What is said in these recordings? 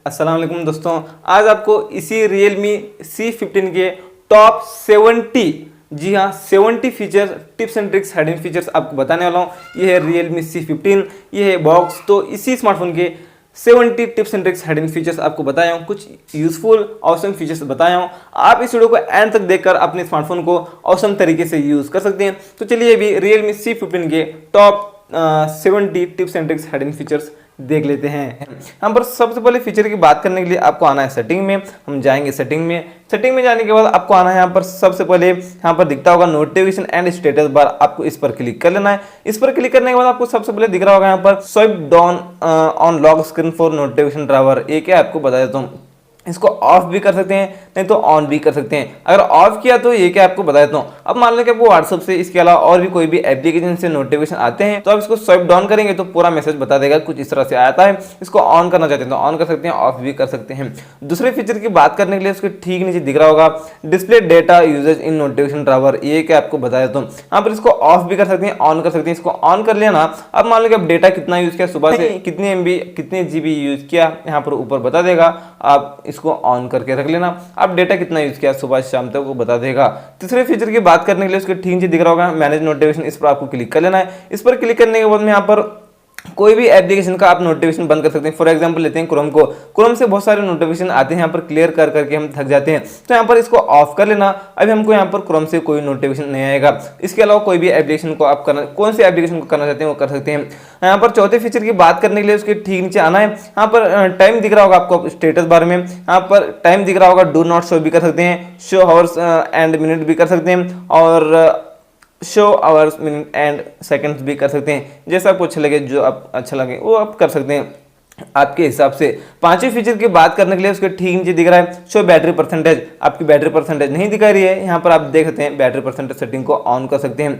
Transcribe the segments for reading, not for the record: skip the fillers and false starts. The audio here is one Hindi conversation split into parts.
अस्सलाम वालेकुम दोस्तों, आज आपको इसी Realme C15 के टॉप 70, जी हाँ 70 features, tips and tricks, hidden features आपको बताने वाला हूँ। ये है Realme C15, ये है बॉक्स। तो इसी स्मार्टफोन के 70 tips and tricks, hidden features आपको बताया हूँ, कुछ यूजफुल ऑसम फीचर्स बताया हूँ। आप इस वीडियो को एंड तक देखकर अपने स्मार्टफोन को ऑसम तरीके से यूज़ कर सकते हैं। तो चलिए अभी Realme C15 के top 70 tips and tricks, hidden features देख लेते हैं। यहाँ पर सबसे पहले फीचर की बात करने के लिए आपको आना है सेटिंग में। हम जाएंगे सेटिंग में। सेटिंग में जाने के बाद आपको आना है यहाँ पर, सबसे पहले यहाँ पर दिखता होगा नोटिफिकेशन एंड स्टेटस बार, आपको इस पर क्लिक कर लेना है। इस पर क्लिक करने के बाद आपको सबसे पहले दिख रहा होगा यहाँ पर swipe down on lock screen for notification driver. ये क्या आपको बता देता हूँ, इसको ऑफ भी कर सकते हैं, नहीं तो ऑन भी कर सकते हैं। अगर ऑफ किया तो ये क्या आपको बता देता हूँ, अब मान लो कि आपको व्हाट्सएप से, इसके अलावा और भी कोई भी एप्लीकेशन से नोटिफिकेशन आते हैं तो आप इसको स्वाइप डाउन करेंगे तो पूरा मैसेज बता देगा, कुछ इस तरह से आता है। इसको ऑन करना चाहते हैं तो ऑन कर सकते हैं, ऑफ भी कर सकते हैं। दूसरे फीचर की बात करने के लिए उसके ठीक नीचे दिख रहा होगा display data usage in notification driver. ये क्या आपको बता देता हूँ, यहाँ पर इसको ऑफ भी कर सकते हैं, ऑन कर सकते हैं। इसको ऑन कर लेना, अब मान लो कि आप डेटा कितना यूज किया, सुबह से कितने MB कितने GB यूज किया, यहाँ पर ऊपर बता देगा। आप इसको ऑन करके रख लेना, आप डेटा कितना यूज किया सुबह से शाम तक वो बता देगा। तीसरे फीचर की बात करने के लिए उसके ठीक नीचे दिख रहा होगा मैनेज नोटिफिकेशन, इस पर आपको क्लिक कर लेना है। इस पर क्लिक करने के बाद में यहाँ पर कोई भी एप्लीकेशन का आप नोटिफिकेशन बंद कर सकते हैं। फॉर एग्जांपल लेते हैं क्रोम को, क्रोम से बहुत सारे नोटिफिकेशन आते हैं, यहाँ पर क्लियर कर करके हम थक जाते हैं, तो यहाँ पर इसको ऑफ कर लेना। अभी हमको यहाँ पर क्रोम से कोई नोटिफिकेशन नहीं आएगा। इसके अलावा कोई भी एप्लीकेशन को आप करना, कौन से एप्लीकेशन को करना चाहते हैं वो कर सकते हैं। यहाँ पर चौथे फीचर की बात करने के लिए उसके ठीक नीचे आना है। यहाँ पर टाइम दिख रहा होगा आपको स्टेटस बार में, यहाँ पर टाइम दिख रहा होगा, डू नॉट शो भी कर सकते हैं, शो आवर्स एंड मिनट भी कर सकते हैं, और show hours minute and seconds भी कर सकते हैं। जैसा आपको अच्छा लगे, जो आप अच्छा लगे वो आप कर सकते हैं आपके हिसाब से। पांचवें फीचर की बात करने के लिए उसके ठीक नीचे दिख रहा है शो बैटरी परसेंटेज। आपकी बैटरी परसेंटेज नहीं दिखा रही है, यहाँ पर आप देख सकते हैं बैटरी परसेंटेज सेटिंग को ऑन कर सकते हैं।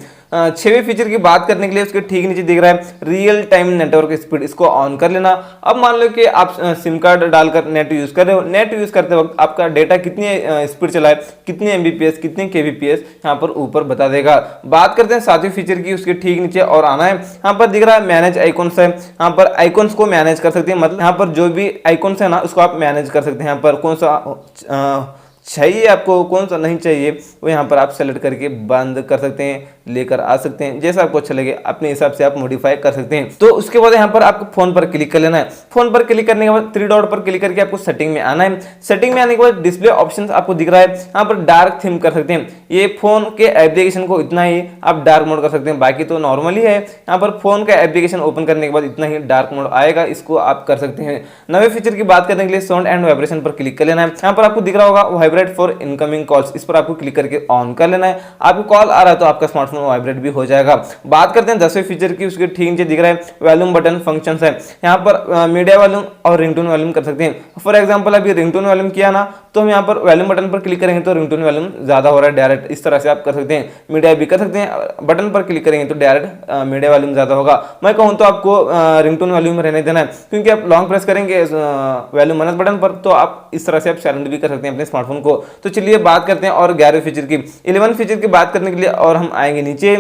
छठवें फीचर की बात करने के लिए उसके ठीक नीचे दिख रहा है रियल टाइम नेटवर्क स्पीड, इसको ऑन कर लेना। अब मान लो कि आप सिम कार्ड डालकर नेट यूज कर रहे हो, नेट यूज करते वक्त आपका डेटा कितनी स्पीड चला है, कितने MBPS कितने KBPS यहाँ पर ऊपर बता देगा। बात करते हैं सातवें फीचर की, उसके ठीक नीचे और आना है, यहाँ पर दिख रहा है मैनेज आइकॉन्स है। यहाँ पर आइकॉन्स को मैनेज कर सकते हैं, मतलब यहाँ पर जो भी आइकॉन्स है ना उसको आप मैनेज कर सकते हैं। यहाँ पर कौन सा चाहिए आपको, कौन सा नहीं चाहिए, वो यहाँ पर आप सेलेक्ट करके बंद कर सकते हैं, लेकर आ सकते हैं। जैसा आपको अच्छा लगे अपने हिसाब से आप मॉडिफाई कर सकते हैं। तो उसके बाद यहाँ पर आपको फोन पर क्लिक कर लेना है। फोन पर क्लिक करने के बाद 3 डॉट पर क्लिक करके आपको सेटिंग में आना है। सेटिंग में आने के बाद डिस्प्ले ऑप्शंस आपको दिख रहा है, यहाँ पर डार्क थीम कर सकते हैं। ये फोन के एप्लीकेशन को इतना ही आप डार्क मोड कर सकते हैं, बाकी तो नॉर्मल ही है। यहाँ पर फोन का एप्लीकेशन ओपन करने के बाद इतना ही डार्क मोड आएगा, इसको आप कर सकते हैं। नवे फीचर की बात करने के लिए साउंड एंड वाइब्रेशन पर क्लिक कर लेना है। यहाँ पर आपको दिख रहा होगा वाइब्रेट फॉर इनकमिंग कॉल्स, इस पर आपको क्लिक करके ऑन कर लेना है। आपको कॉल आ रहा है तो आपका स्मार्टफोन वाइब्रेट भी हो जाएगा। बात करते हैं 10वें फीचर की, उसके ठीक नीचे दिख रहा है वॉल्यूम बटन फंक्शंस है। यहाँ पर मीडिया वॉल्यूम और रिंगटोन वॉल्यूम कर सकते हैं। फॉर एग्जांपल अभी रिंगटोन वॉल्यूम किया ना, तो हम यहाँ पर वॉल्यूम बटन पर क्लिक करेंगे तो रिंगटोन वॉल्यूम ज्यादा हो रहा है डायरेक्ट, इस तरह से आप कर सकते हैं। मीडिया भी कर सकते हैं, बटन पर क्लिक करेंगे तो डायरेक्ट मीडिया वॉल्यूम ज्यादा होगा। मैं कहूँ तो आपको रिंगटोन वॉल्यूम रहने देना है, क्योंकि आप लॉन्ग प्रेस करेंगे वॉल्यूम माइनस बटन पर तो आप इस तरह से आप साइलेंट भी कर सकते हैं अपने स्मार्टफोन को। तो चलिए बात करते हैं और 11वें फीचर की। 11 फीचर की बात करने के लिए और हम आएंगे नीचे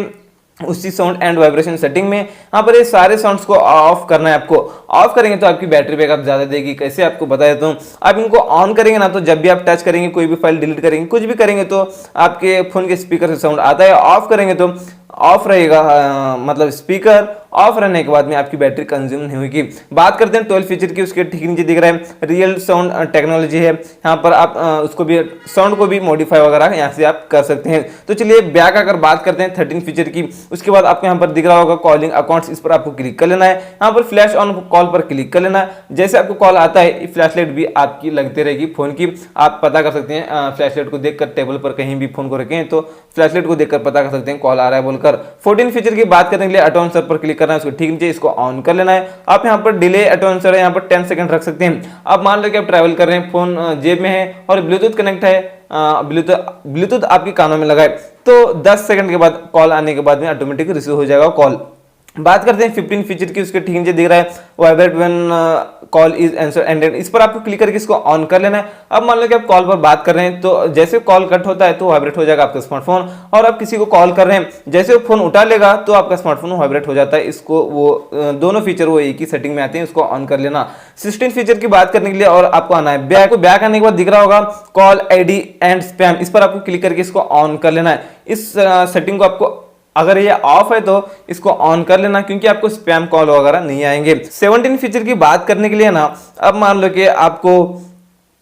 उसी साउंड एंड वाइब्रेशन सेटिंग में। यहाँ पर ये सारे साउंड्स को ऑफ करना है आपको। ऑफ करेंगे तो आपकी बैटरी बैकअप ज्यादा देगी। कैसे आपको बता देता हूँ, आप इनको ऑन करेंगे ना तो जब भी आप टच करेंगे, कोई भी फाइल डिलीट करेंगे, कुछ भी करेंगे तो आपके फोन के स्पीकर से साउंड आता है। ऑफ करेंगे तो ऑफ रहेगा, मतलब स्पीकर ऑफ रहने के बाद में आपकी बैटरी कंज्यूम नहीं होगी। बात करते हैं 12 फीचर की, उसके ठीक नीचे दिख रहा है रियल साउंड टेक्नोलॉजी है। यहाँ पर आप उसको भी, साउंड को भी मॉडिफाई वगैरह यहाँ से आप कर सकते हैं। तो चलिए बैक अगर बात करते हैं 13 फीचर की, उसके बाद आपको यहाँ पर दिख रहा होगा कॉलिंग अकाउंट्स, इस पर आपको क्लिक कर लेना है। यहाँ पर फ्लैश ऑन कॉल पर क्लिक कर लेना है। जैसे आपको कॉल आता है फ्लैश लाइट भी आपकी लगती रहेगी फोन की, आप पता कर सकते हैं। फ्लैश लाइट को देखकर टेबल पर कहीं भी फोन को रखें तो फ्लैश लाइट को देखकर पता कर सकते हैं कॉल आ रहा है बोलकर। 14 फीचर की बात करने के लिए ऑटो आंसर पर क्लिक करना है, उसको ठीक नीचे इसको ऑन कर लेना है। आप यहाँ पर डिले ऑटो आंसर है, यहाँ पर 10 सेकंड रख सकते हैं। आप मान लो कि आप ट्रैवल कर रहे हैं, फोन जेब में है और ब्लूटूथ कनेक्ट है, ब्लूटूथ आपके कानों में लगा है, तो 10 सेकंड के बाद कॉल आने के बाद में ऑटोमेटिक रिसीव हो जाएगा कॉल। बात करते हैं 15 फीचर की, उसके ठीक नीचे दिख रहा है vibrate when call is answer ended, इस पर आपको क्लिक करके इसको ऑन कर लेना है। अब मान लो कि आप कॉल पर बात कर रहे हैं तो जैसे कॉल कट होता है तो वाइब्रेट हो जाएगा आपका स्मार्टफोन, और आप किसी को कॉल कर रहे हैं जैसे वो फोन उठा लेगा तो आपका स्मार्टफोन वाइब्रेट हो जाता है। इसको वो दोनों फीचर वो एक ही सेटिंग में आते हैं, उसको ऑन कर लेना। 16 फीचर की बात करने के लिए और आपको आना है बैक, बैक आने के बाद दिख रहा होगा कॉल आईडी एंड स्पैम, इस पर आपको क्लिक करके इसको ऑन कर लेना है। इस सेटिंग को आपको अगर ये ऑफ है तो इसको ऑन कर लेना, क्योंकि आपको स्पैम कॉल वगैरह नहीं आएंगे। 17 फीचर की बात करने के लिए ना, अब मान लो कि आपको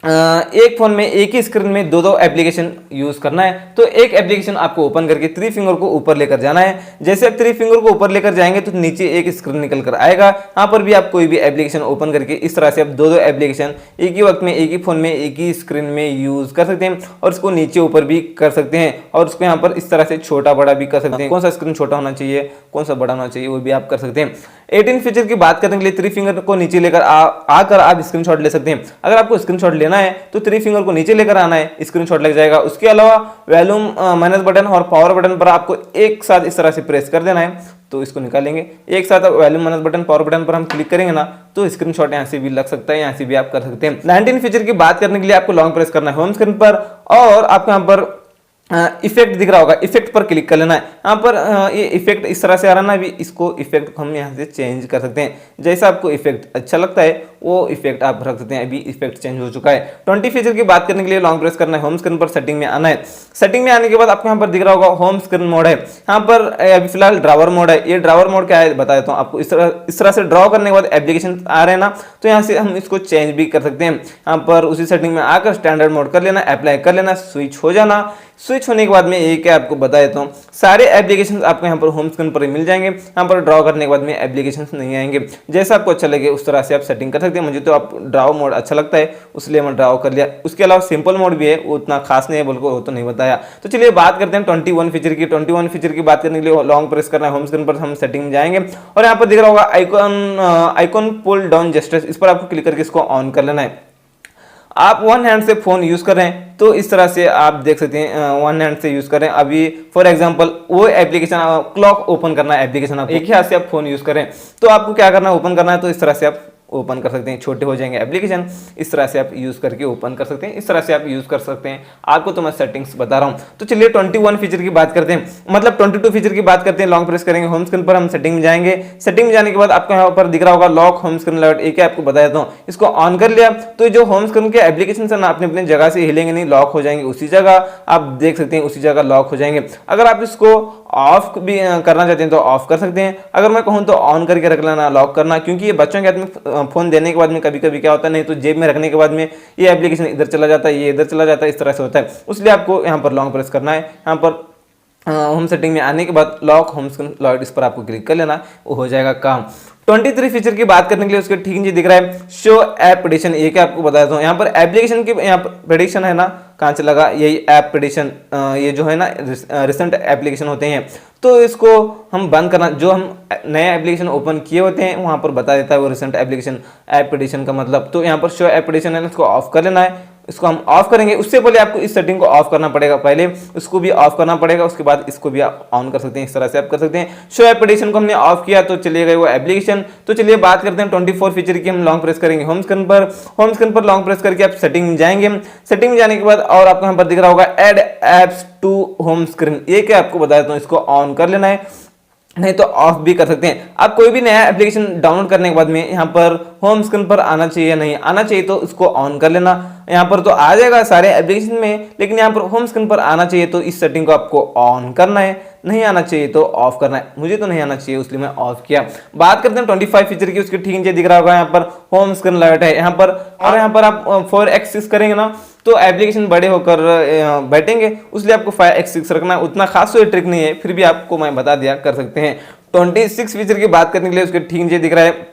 एक फोन में एक ही स्क्रीन में दो एप्लीकेशन यूज करना है, तो एक एप्लीकेशन आपको ओपन करके 3 फिंगर को ऊपर लेकर जाना है। जैसे आप 3 फिंगर को ऊपर लेकर जाएंगे तो नीचे एक स्क्रीन निकल कर आएगा। यहाँ पर भी आप कोई भी एप्लीकेशन ओपन करके इस तरह से आप दो एप्लीकेशन एक ही वक्त में एक ही फोन में एक ही स्क्रीन में यूज कर सकते हैं, और इसको नीचे ऊपर भी कर सकते हैं, और उसको यहाँ पर इस तरह से छोटा बड़ा भी कर सकते हैं। कौन सा स्क्रीन छोटा होना चाहिए, कौन सा बड़ा होना चाहिए, वो भी आप कर सकते हैं। 18 फीचर की बात करने के लिए 3 फिंगर को नीचे लेकर आकर आप स्क्रीनशॉट ले सकते हैं। अगर आपको स्क्रीनशॉट लेना है तो 3 फिंगर को नीचे लेकर आना है, स्क्रीनशॉट लग जाएगा। उसके अलावा वॉल्यूम माइनस बटन और पावर बटन पर आपको एक साथ इस तरह से प्रेस कर देना है, तो इसको निकालेंगे। एक साथ volume minus button power button पर हम क्लिक करेंगे ना तो स्क्रीनशॉट यहाँ से भी लग सकता है, यहाँ से भी आप कर सकते हैं। 19 फीचर की बात करने के लिए आपको लॉन्ग प्रेस करना है होम स्क्रीन पर, और आपको यहाँ पर इफेक्ट दिख रहा होगा, इफेक्ट पर क्लिक कर लेना है। यहाँ पर ये इफेक्ट इस तरह से आ रहा है ना, अभी इसको इफेक्ट हम यहाँ से चेंज कर सकते हैं। जैसा आपको इफेक्ट अच्छा लगता है वो इफेक्ट आप रख सकते हैं। अभी इफेक्ट चेंज हो चुका है। 20 फीचर की बात करने के लिए लॉन्ग प्रेस करना है होम स्क्रीन पर, सेटिंग में आना है। सेटिंग में आने के बाद आपको यहाँ पर दिख रहा होगा होम स्क्रीन मोड है। यहाँ पर अभी फिलहाल ड्रावर मोड है। ये ड्रावर मोड क्या है बता देता हूँ आपको। इस तरह से ड्रॉ करने के बाद एप्लीकेशन आ रहे हैं ना, तो यहाँ से हम इसको चेंज भी कर सकते हैं। यहाँ पर उसी सेटिंग में आकर स्टैंडर्ड मोड कर लेना, अप्लाई कर लेना, स्विच हो जाना। स्विच होने के बाद में एक आपको बता देता हूँ, सारे एप्लीकेशंस आपको यहाँ पर होम स्क्रीन पर ही मिल जाएंगे। यहाँ पर ड्रॉ करने के बाद में एप्लीकेशंस नहीं आएंगे। जैसा आपको अच्छा लगे उस तरह से आप सेटिंग कर सकते हैं। मुझे तो आप ड्रॉ मोड अच्छा लगता है इसलिए मैं ड्रॉ कर लिया। उसके अलावा सिंपल मोड भी है, वो उतना खास नहीं है, बोल को वो तो नहीं बताया। तो चलिए बात करते हैं 21 फीचर की। 21 फीचर की बात करने के लिए लॉन्ग प्रेस करना है होम स्क्रीन पर, हम सेटिंग में जाएंगे और यहाँ पर दिख रहा होगा आइकॉन पुल डाउन जेस्चर्स, इस पर आपको क्लिक करके इसको ऑन कर लेना है। आप वन हैंड से फोन यूज कर रहे हैं तो इस तरह से आप देख सकते हैं वन हैंड से यूज कर रहे हैं। अभी फॉर एग्जांपल वो एप्लीकेशन क्लॉक ओपन करना है, एप्लीकेशन आप एक ही हाथ से आप फोन यूज करें तो आपको क्या करना है, ओपन करना है। तो इस तरह से आप ओपन कर सकते हैं, छोटे हो जाएंगे एप्लीकेशन, इस तरह से आप यूज करके ओपन कर सकते हैं। इस तरह से आप यूज कर सकते हैं। आपको तो मैं सेटिंग्स बता रहा हूं। तो चलिए 21 फीचर की बात करते हैं, मतलब 22 फीचर की बात करते हैं। लॉन्ग प्रेस करेंगे होम स्क्रीन पर, हम सेटिंग में जाएंगे। सेटिंग में जाने के बाद आपको यहाँ पर दिख रहा होगा लॉक होम स्क्रीन लाइट, एक आपको बता देता हूँ। इसको ऑन कर लिया तो जो होम स्क्रीन के एप्लीकेशन है ना, अपने अपने जगह से हिलेंगे नहीं, लॉक हो जाएंगे उसी जगह। आप देख सकते हैं उसी जगह लॉक हो जाएंगे। अगर आप इसको ऑफ भी करना चाहते हैं तो ऑफ कर सकते हैं। अगर मैं कहूँ तो ऑन करके रख लेना, लॉक करना, क्योंकि ये बच्चों के हाथ में फोन देने के बाद में कभी कभी क्या होता है, नहीं तो जेब में रखने के बाद में ये एप्लीकेशन इधर चला जाता है, ये इधर चला जाता है, इस तरह से होता है। इसलिए आपको यहाँ पर लॉन्ग प्रेस करना है। यहाँ पर होम सेटिंग में आने के बाद लॉक होम स्क्रीन लाइट, इस पर आपको क्लिक कर लेना, वो हो जाएगा काम। 23 फीचर की बात करने के लिए उसके ठीक नीचे दिख रहा है शो ऐप प्रेडिक्शन, ये क्या आपको बताता हूँ। यहाँ पर एप्लीकेशन की यहाँ पर प्रेडिक्शन है ना, कहाँ से लगा, यही ऐप प्रेडिक्शन, ये जो है ना रिसेंट एप्लीकेशन होते हैं, तो इसको हम बंद करना। जो हम नए एप्लीकेशन ओपन किए होते हैं वहाँ पर बता देता है वो रिसेंट एप्लीकेशन ऐप प्रेडिक्शन का मतलब। तो यहाँ पर शो ऐप प्रेडिक्शन है ना, इसको ऑफ कर लेना है। इसको हम ऑफ करेंगे, उससे पहले आपको इस सेटिंग को ऑफ करना पड़ेगा, पहले उसको भी ऑफ करना पड़ेगा, उसके बाद इसको भी आप ऑन कर सकते हैं। इस तरह से आप कर सकते हैं। शो ऐप प्रेडिक्शन को हमने ऑफ किया तो चलिए गए वो एप्लीकेशन। तो चलिए बात करते हैं 24 फीचर की। हम लॉन्ग प्रेस करेंगे होम स्क्रीन पर, होम स्क्रीन पर लॉन्ग प्रेस करके आप सेटिंग में जाएंगे। सेटिंग में जाने के बाद और आपको यहाँ पर दिख रहा होगा add apps to home screen, ये क्या आपको बता देता हूँ। इसको ऑन कर लेना है, नहीं तो ऑफ भी कर सकते हैं। आप कोई भी नया एप्लीकेशन डाउनलोड करने के बाद में यहाँ पर होम स्क्रीन पर आना चाहिए या नहीं आना चाहिए, तो इसको ऑन कर लेना। यहाँ पर तो आ जाएगा सारे एप्लीकेशन में, लेकिन यहाँ पर होम स्क्रीन पर आना चाहिए तो इस सेटिंग को आपको ऑन करना है, नहीं आना चाहिए तो ऑफ करना है। मुझे तो नहीं आना चाहिए इसलिए मैं ऑफ किया। बात करते हैं 25 फीचर की। उसके ठीक नीचे दिख रहा होगा यहाँ पर होम स्क्रीन लाइट है यहाँ पर, और यहाँ पर आप 4x6 करेंगे ना तो एप्लीकेशन बड़े होकर बैठेंगे, इसलिए आपको 5x6 रखना है। उतना खास कोई ट्रिक नहीं है, फिर भी आपको मैं बता दिया, कर सकते हैं। 26 फीचर की बात करने के लिए उसके ठीक नीचे दिख रहा है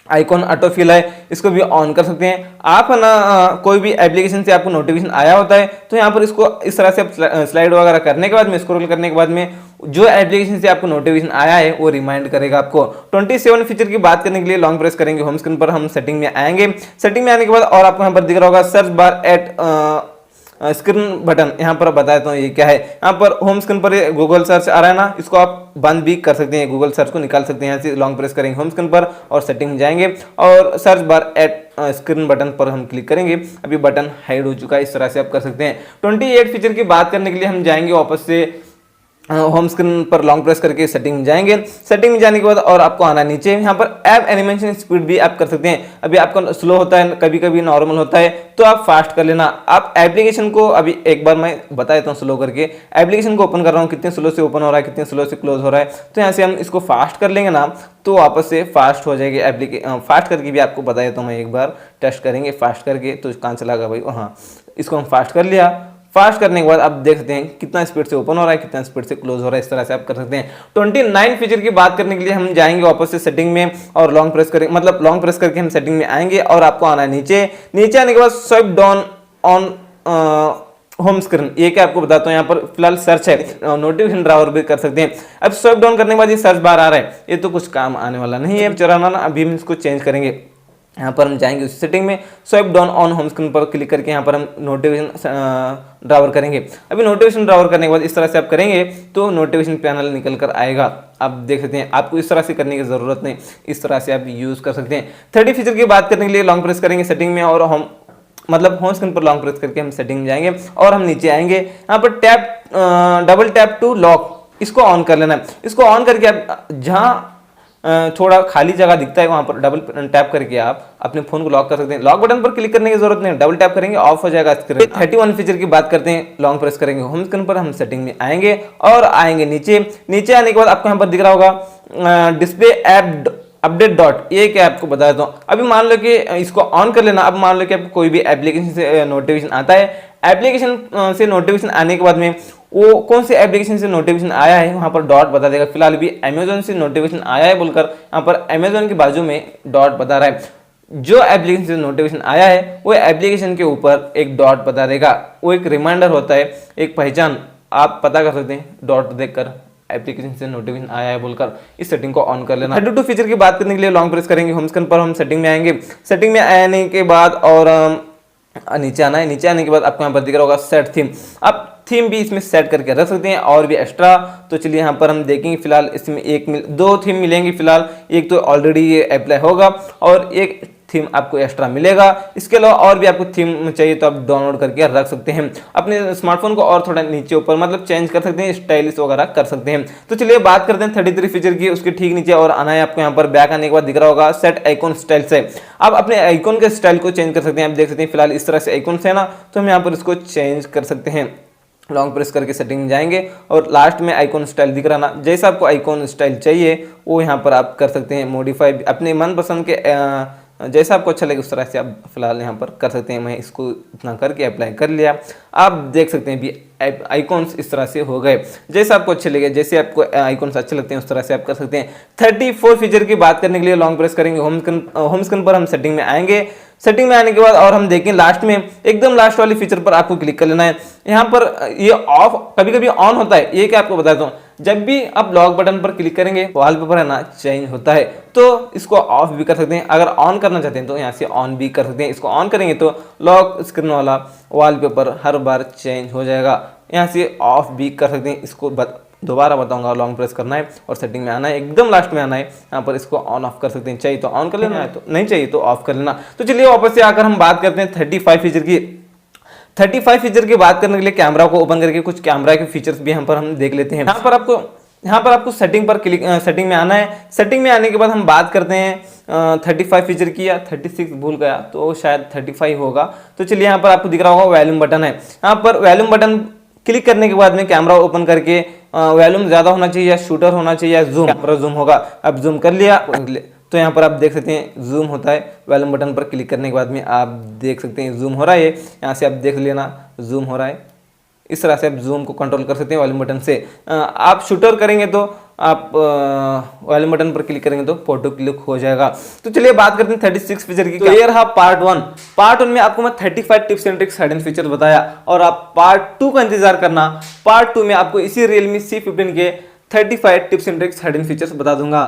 आइकॉन ऑटोफिल है, इसको भी ऑन कर सकते हैं। आप है ना कोई भी एप्लीकेशन से आपको नोटिफिकेशन आया होता है तो यहाँ पर इसको इस तरह से आप स्लाइड वगैरह करने के बाद में, स्क्रॉल करने के बाद में जो एप्लीकेशन से आपको नोटिफिकेशन आया है वो रिमाइंड करेगा आपको। 27 फीचर की बात करने के लिए लॉन्ग प्रेस करेंगे होम स्क्रीन पर, हम सेटिंग में आएंगे। सेटिंग में आने के बाद और आपको यहाँ पर दिख रहा होगा search bar at screen button यहाँ पर बता देता हूँ ये क्या है। यहाँ पर होम स्क्रीन पर गूगल सर्च आ रहा है ना, इसको आप बंद भी कर सकते हैं, गूगल सर्च को निकाल सकते हैं। यहाँ से लॉन्ग प्रेस करेंगे होम स्क्रीन पर और सेटिंग में जाएंगे और search bar at screen button पर हम क्लिक करेंगे। अभी बटन हाइड हो चुका है, इस तरह से आप कर सकते हैं। 28 फीचर की बात करने के लिए हम जाएंगे वापस से होम स्क्रीन पर लॉन्ग प्रेस करके सेटिंग में जाएंगे। सेटिंग में जाने के बाद और आपको आना नीचे, यहाँ पर ऐप एनिमेशन स्पीड भी आप कर सकते हैं। अभी आपका स्लो होता है, कभी कभी नॉर्मल होता है, तो आप फास्ट कर लेना। आप एप्लीकेशन को अभी एक बार मैं बता देता हूँ स्लो करके। एप्लीकेशन को ओपन कर रहा हूँ, कितने स्लो से ओपन हो रहा है, कितने स्लो से क्लोज हो रहा है। तो यहाँ से हम इसको फास्ट कर लेंगे ना, तो वापस से फास्ट हो जाएगी एप्लीकेशन। फास्ट करके भी आपको बता देता हूँ मैं, एक बार टेस्ट करेंगे फास्ट करके। तो कहाँ चला गया भाई, हाँ, इसको हम फास्ट कर लिया। फास्ट करने के बाद आप देख सकते हैं कितना स्पीड से ओपन हो रहा है, कितना स्पीड से क्लोज हो रहा है। इस तरह से आप कर सकते हैं। 29 फीचर की बात करने के लिए हम जाएंगे वापस से सेटिंग में और लॉन्ग प्रेस करेंगे, मतलब लॉन्ग प्रेस करके हम सेटिंग में आएंगे और आपको आना है नीचे। नीचे आने के बाद swipe down on home screen, ये क्या आपको बताता हूँ। यहाँ पर फिलहाल सर्च है, नोटिफिकेशन ड्रावर भी कर सकते हैं। अब स्वाइप डाउन करने के बाद ये सर्च बार आ रहा है, ये तो कुछ काम आने वाला नहीं है चलाना ना। अभी हम इसको चेंज करेंगे। यहाँ पर हम जाएंगे उस सेटिंग में, swipe down on home screen पर क्लिक करके यहाँ पर हम नोटिफिकेशन ड्रावर करेंगे। अभी नोटिफिकेशन ड्रावर करने के बाद इस तरह से आप करेंगे तो नोटिफिकेशन पैनल निकल कर आएगा। आप देख सकते हैं, आपको इस तरह से करने की जरूरत नहीं, इस तरह से आप यूज कर सकते हैं। 30 फीचर की बात करने के लिए लॉन्ग प्रेस करेंगे सेटिंग में और हम मतलब होम स्क्रीन पर लॉन्ग प्रेस करके हम सेटिंग में जाएंगे और हम नीचे आएंगे। यहाँ पर डबल टैप टू लॉक, इसको ऑन कर लेना है। इसको ऑन करके आप जहाँ थोड़ा खाली जगह दिखता है वहां पर डबल टैप करके आप अपने फोन को लॉक कर सकते हैं। लॉक बटन पर क्लिक करने की जरूरत नहीं, डबल टैप करेंगे ऑफ हो जाएगा स्क्रीन। 31 फीचर की बात करते हैं, लॉन्ग प्रेस करेंगे होम स्क्रीन पर, हम सेटिंग में आएंगे और आएंगे नीचे। नीचे आने के बाद आपको यहाँ पर दिख रहा होगा डिस्प्ले ऐप अपडेट डॉट, ये क्या आपको बता देता हूँ। अभी मान लो कि इसको ऑन कर लेना। अब मान लो कि आपको कोई भी एप्लीकेशन से नोटिफिकेशन आता है, एप्लीकेशन से नोटिफिकेशन आने के बाद में वो कौन से एप्लीकेशन से नोटिफिकेशन आया है वहां पर डॉट बता देगा। फिलहाल भी अमेजोन से नोटिफिकेशन आया है बोलकर यहाँ पर अमेजोन के बाजू में डॉट बता रहा है। जो एप्लीकेशन से नोटिफिकेशन आया है वो एप्लीकेशन के ऊपर एक डॉट बता देगा। वो एक रिमाइंडर होता है, एक पहचान, आप पता कर सकते हैं डॉट देखकर एप्लीकेशन से नोटिफिकेशन आया है बोलकर। इस सेटिंग को ऑन कर लेना। 32 फीचर की बात करने के लिए लॉन्ग प्रेस करेंगे होम स्क्रीन पर, हम सेटिंग में आएंगे। सेटिंग में आने के बाद और नीचे आना है। नीचे आने के बाद आपको यहाँ पर दिख रहा होगा सेट थीम। आप थीम भी इसमें सेट करके रख सकते हैं और भी एक्स्ट्रा। तो चलिए यहाँ पर हम देखेंगे। फिलहाल इसमें दो थीम मिलेंगी फिलहाल, एक तो ऑलरेडी ये अप्लाई होगा और एक थीम आपको एक्स्ट्रा मिलेगा। इसके अलावा और भी आपको थीम चाहिए तो आप डाउनलोड करके रख सकते हैं। अपने स्मार्टफोन को और थोड़ा नीचे ऊपर मतलब चेंज कर सकते हैं, स्टाइलिश वगैरह कर सकते हैं। तो चलिए बात करते हैं 33 फीचर की। उसके ठीक नीचे और आना है आपको, यहाँ पर बैक आने के बाद दिख रहा होगा सेट आइकॉन स्टाइल से। आप अपने आइकॉन के स्टाइल को चेंज कर सकते हैं। आप देख सकते हैं फिलहाल इस तरह से आइकॉन है ना, तो हम यहाँ पर इसको चेंज कर सकते हैं। लॉन्ग प्रेस करके सेटिंग में जाएंगे और लास्ट में आइकॉन स्टाइल दिख रहा ना, जैसा आपको आइकॉन स्टाइल चाहिए वो यहाँ पर आप कर सकते हैं मॉडिफाई अपने मनपसंद के जैसा आपको अच्छा लगे उस तरह से आप फिलहाल यहाँ पर कर सकते हैं। मैं इसको इतना करके अप्लाई कर लिया। आप देख सकते हैं भी आइकॉन्स इस तरह से हो गए, जैसे आपको अच्छे लगे, जैसे आपको आइकॉन्स अच्छे लगते हैं उस तरह से आप कर सकते हैं। 34 फीचर की बात करने के लिए लॉन्ग प्रेस करेंगे होम स्क्रीन पर, हम सेटिंग में आएंगे। सेटिंग में आने के बाद और हम देखें लास्ट में एकदम लास्ट वाली फीचर पर आपको क्लिक कर लेना है। यहाँ पर ये ऑफ कभी कभी ऑन होता है, ये क्या आपको बताता हूँ। जब भी आप लॉक बटन पर क्लिक करेंगे वॉलपेपर है ना चेंज होता है, तो इसको ऑफ भी कर सकते हैं। अगर ऑन करना चाहते हैं तो यहाँ से ऑन भी कर सकते हैं। इसको ऑन करेंगे तो लॉक स्क्रीन वाला वॉलपेपर हर बार चेंज हो जाएगा। यहाँ से ऑफ भी कर सकते हैं। इसको दोबारा बताऊंगा, लॉन्ग प्रेस करना है और सेटिंग में आना है, एकदम लास्ट में आना है। यहाँ पर इसको ऑन ऑफ कर सकते हैं, चाहिए तो ऑन कर लेना है, तो नहीं चाहिए तो ऑफ कर लेना। तो चलिए वापस से आकर हम बात करते हैं 35 फीचर की। 35 फीचर की बात करने के लिए कैमरा को ओपन करके कुछ कैमरा के फीचर्स भी यहाँ पर हम देख लेते हैं। यहाँ पर आपको सेटिंग पर क्लिक सेटिंग में आना है। सेटिंग में आने के बाद हम बात करते हैं 35 फीचर की, या 36 भूल गया तो शायद 35 होगा। तो चलिए यहाँ पर आपको दिख रहा होगा वॉल्यूम बटन है। यहाँ पर वॉल्यूम बटन क्लिक करने के बाद में कैमरा ओपन करके वॉल्यूम ज्यादा होना चाहिए या शूटर होना चाहिए या जूम, कैमरा जूम होगा। अब जूम कर लिया तो यहाँ पर आप देख सकते हैं जूम होता है। वॉल्यूम बटन पर क्लिक करने के बाद में आप देख सकते हैं जूम हो रहा है। यहाँ से आप देख लेना जूम हो रहा है। इस तरह से आप जूम को कंट्रोल कर सकते हैं वॉल्यूम बटन से। आप शूटर करेंगे तो आप वॉल्यूम बटन पर क्लिक करेंगे तो फोटो क्लिक हो जाएगा। तो चलिए बात करते हैं 36 फीचर की। तो ये रहा पार्ट 1। पार्ट 1 में आपको मैं 35 tips and tricks hidden feature बताया और आप पार्ट 2 का इंतजार करना। पार्ट 2 में आपको इसी Realme C15 के 35 tips and tricks hidden features बता दूंगा।